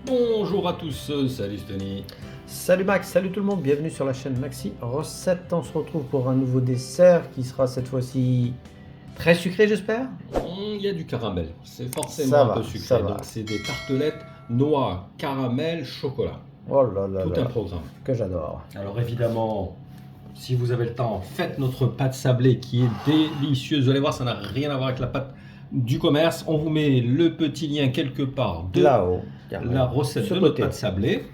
Bonjour à tous, salut Tony. Salut Max, salut tout le monde, bienvenue sur la chaîne Maxi Recette. On se retrouve pour un nouveau dessert qui sera cette fois-ci très sucré, j'espère. Il y a du caramel, c'est forcément Ça un va, peu sucré. ça va. Donc c'est des tartelettes noix, caramel, chocolat. Oh là là Tout là, un programme. que j'adore. Alors évidemment, si vous avez le temps, faites notre pâte sablée qui est délicieuse. Vous allez voir, ça n'a rien à voir avec la pâte du commerce. On vous met le petit lien quelque part de Là-haut, la recette Ce de notre côté. pâte sablée.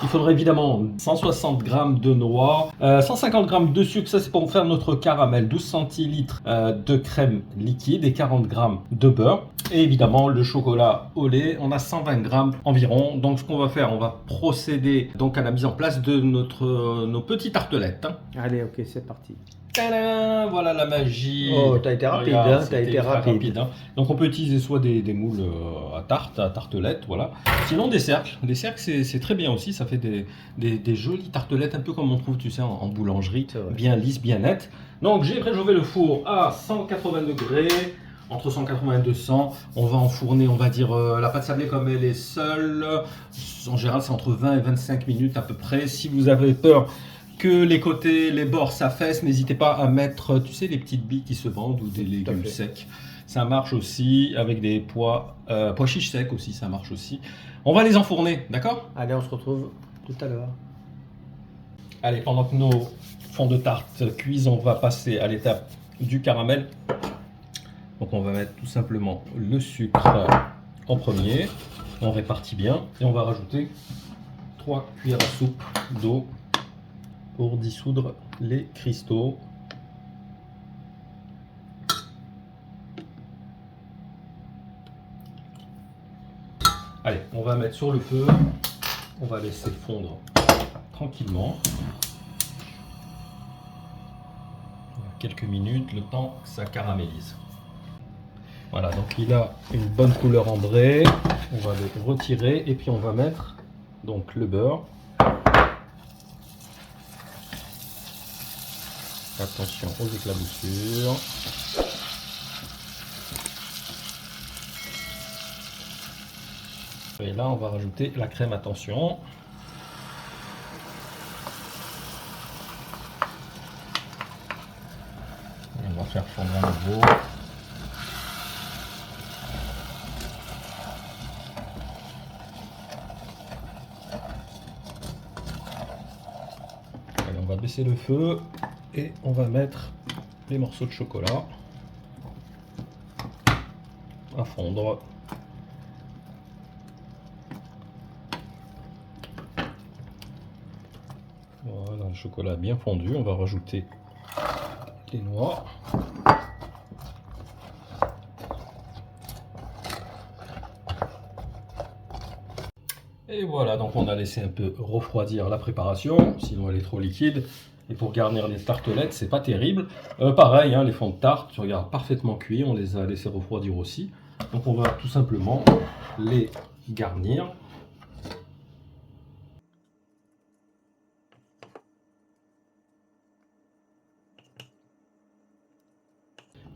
Il faudrait évidemment 160 g de noix, 150 g de sucre, ça c'est pour faire notre caramel, 12 centilitres de crème liquide et 40 g de beurre. Et évidemment le chocolat au lait, on a 120 g environ. Donc ce qu'on va faire, on va procéder donc à la mise en place de nos petites tartelettes. Allez, ok, c'est parti. Tadam, voilà la magie. Oh, t'as été rapide, Regarde, hein, t'as c'était été très rapide. hein. Donc on peut utiliser soit des moules à tarte, à tartelettes, voilà. Sinon des cercles. Des cercles c'est très bien aussi, ça fait des jolies tartelettes, un peu comme on trouve, tu sais, en boulangerie, C'est vrai. bien lisses, bien nettes. Donc j'ai préchauffé le four à 180 degrés, entre 180 et 200. On va enfourner, on va dire, la pâte sablée comme elle est seule. En général c'est entre 20 et 25 minutes à peu près. Si vous avez peur que les côtés, les bords s'affaissent, n'hésitez pas à mettre, tu sais, les petites billes qui se vendent ou des légumes secs. Ça marche aussi avec des pois chiches secs aussi, ça marche aussi. On va les enfourner, d'accord? Allez, on se retrouve tout à l'heure. Allez, pendant que nos fonds de tarte cuisent, on va passer à l'étape du caramel. Donc on va mettre tout simplement le sucre en premier. On répartit bien et on va rajouter 3 cuillères à soupe d'eau pour dissoudre les cristaux. Allez, on va mettre sur le feu, on va laisser fondre tranquillement. Quelques minutes, le temps que ça caramélise. Voilà, donc il a une bonne couleur ambrée. On va le retirer et puis on va mettre donc le beurre. Attention aux éclaboussures. Et là, on va rajouter la crème, attention. Et on va faire fondre à nouveau. Allez, on va baisser le feu. Et on va mettre les morceaux de chocolat à fondre. Voilà, le chocolat bien fondu. On va rajouter les noix. Et voilà, donc on a laissé un peu refroidir la préparation, sinon elle est trop liquide. Et pour garnir les tartelettes, c'est pas terrible. Pareil, hein, les fonds de tarte, tu regardes, parfaitement cuits, on les a laissés refroidir aussi. Donc on va tout simplement les garnir.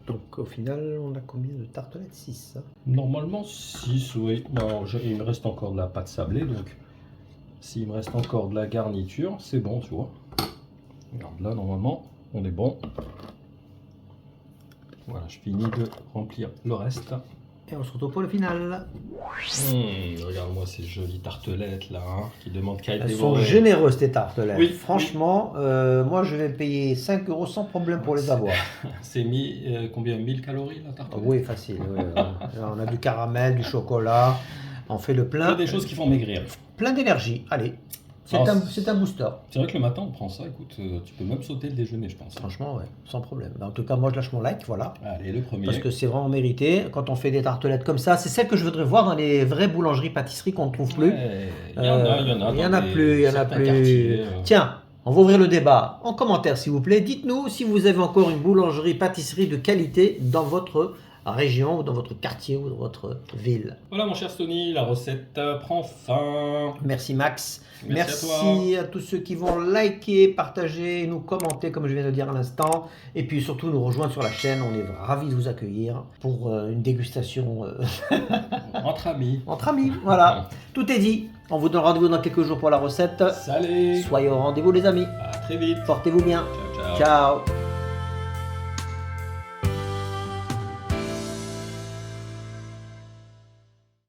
Donc au final, on a combien de tartelettes? 6, hein? Normalement 6, oui. Non, il me reste encore de la pâte sablée, donc s'il me reste encore de la garniture, c'est bon, tu vois. Regarde là, normalement, on est bon. Voilà, je finis de remplir le reste. Et on se retrouve pour le final. Regarde-moi ces jolies tartelettes là, hein, qui demandent qu'à être Elles sont dévorées. généreuses tes tartelettes. Oui, Franchement, moi je vais payer 5 € sans problème pour les avoir. C'est mis combien? 1000 calories la tartelette? Oui, facile. Oui. Là, on a du caramel, du chocolat. On fait le plein. Des choses qui font maigrir. Plein d'énergie. Allez, c'est Ah, un booster. C'est vrai que le matin on prend ça, écoute, tu peux même sauter le déjeuner, je pense. Franchement, ouais, sans problème. En tout cas, moi je lâche mon like, voilà. Allez, le premier. Parce que c'est vraiment mérité. Quand on fait des tartelettes comme ça, c'est celle que je voudrais voir dans les vraies boulangeries, pâtisseries qu'on ne trouve plus. Ouais, il y en a. Il y en dans a plus, il y en a certains plus. quartiers, Tiens, on va ouvrir le débat en commentaire, s'il vous plaît. Dites-nous si vous avez encore une boulangerie, pâtisserie de qualité dans votre région ou dans votre quartier ou dans votre ville. Voilà mon cher Sony, la recette prend fin. Merci Max. Merci à tous ceux qui vont liker, partager, nous commenter comme je viens de dire à l'instant. Et puis surtout nous rejoindre sur la chaîne. On est ravis de vous accueillir pour une dégustation Entre amis. entre amis. Voilà, tout est dit. On vous donne rendez-vous dans quelques jours pour la recette. Salut. Soyez au rendez-vous les amis. À très vite. Portez-vous bien. Ciao, ciao. Ciao.